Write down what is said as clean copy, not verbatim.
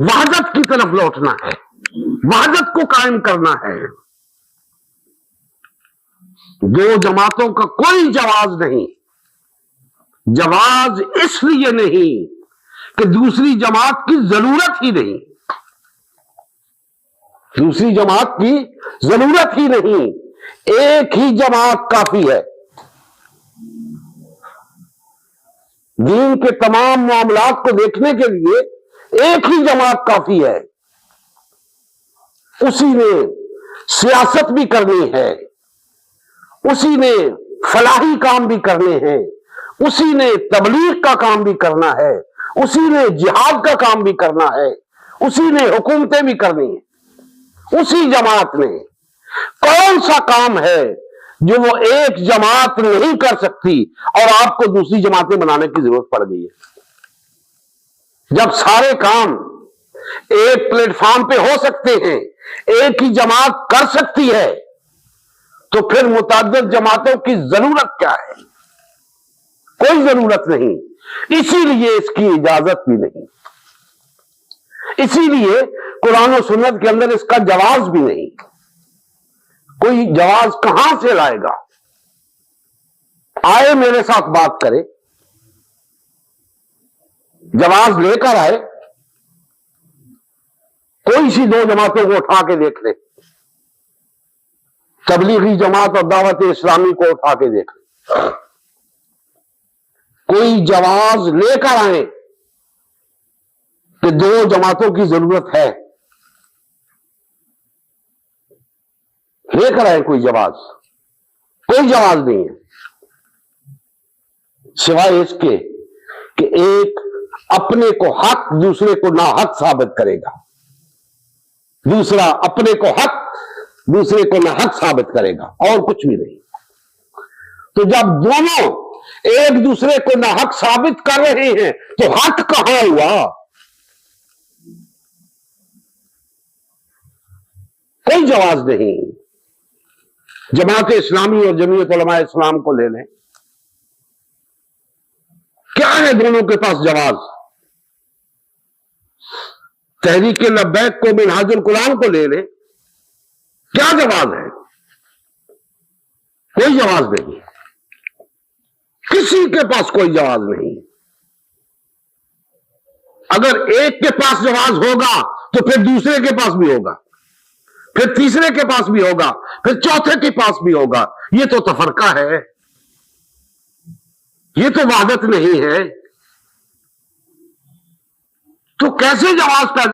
وحدت کی طرف لوٹنا ہے، وحدت کو قائم کرنا ہے۔ دو جماعتوں کا کوئی جواز نہیں، جواز اس لیے نہیں کہ دوسری جماعت کی ضرورت ہی نہیں، دوسری جماعت کی ضرورت ہی نہیں، ایک ہی جماعت کافی ہے۔ دین کے تمام معاملات کو دیکھنے کے لیے ایک ہی جماعت کافی ہے، اسی نے سیاست بھی کرنی ہے، اسی نے فلاحی کام بھی کرنے ہیں، اسی نے تبلیغ کا کام بھی کرنا ہے، اسی نے جہاد کا کام بھی کرنا ہے، اسی نے حکومتیں بھی کرنی ہیں۔ اسی جماعت نے کون سا کام ہے جو وہ ایک جماعت نہیں کر سکتی اور آپ کو دوسری جماعتیں بنانے کی ضرورت پڑ گئی ہے؟ جب سارے کام ایک پلیٹ فارم پہ ہو سکتے ہیں، ایک ہی جماعت کر سکتی ہے، تو پھر متعدد جماعتوں کی ضرورت کیا ہے؟ کوئی ضرورت نہیں، اسی لیے اس کی اجازت بھی نہیں، اسی لیے قرآن و سنت کے اندر اس کا جواز بھی نہیں۔ کوئی جواز کہاں سے لائے گا؟ آئے میرے ساتھ بات کرے، جواز لے کر آئے، کوئی سی دو جماعتوں کو اٹھا کے دیکھ لے، تبلیغی جماعت اور دعوت اسلامی کو اٹھا کے دیکھ لے، کوئی جواز لے کر آئے کہ دو جماعتوں کی ضرورت ہے، لے کر آئے کوئی جواز؟ کوئی جواز نہیں ہے، سوائے اس کے کہ ایک اپنے کو حق دوسرے کو ناحق ثابت کرے گا، دوسرا اپنے کو حق دوسرے کو ناحق ثابت کرے گا، اور کچھ بھی نہیں۔ تو جب دونوں ایک دوسرے کو ناحق ثابت کر رہے ہیں تو حق کہاں ہوا؟ کوئی جواز نہیں۔ جماعت اسلامی اور جمعیت علماء اسلام کو لے لیں، کیا ہے دونوں کے پاس جواز؟ تحریک لبیک کو منہاج القرآن کو لے لیں، کیا جواز ہے؟ کوئی جواز نہیں، کسی کے پاس کوئی جواز نہیں۔ اگر ایک کے پاس جواز ہوگا تو پھر دوسرے کے پاس بھی ہوگا، پھر تیسرے کے پاس بھی ہوگا، پھر چوتھے کے پاس بھی ہوگا۔ یہ تو تفرقہ ہے، یہ تو وحدت نہیں ہے۔ تو کیسے جواز پیدا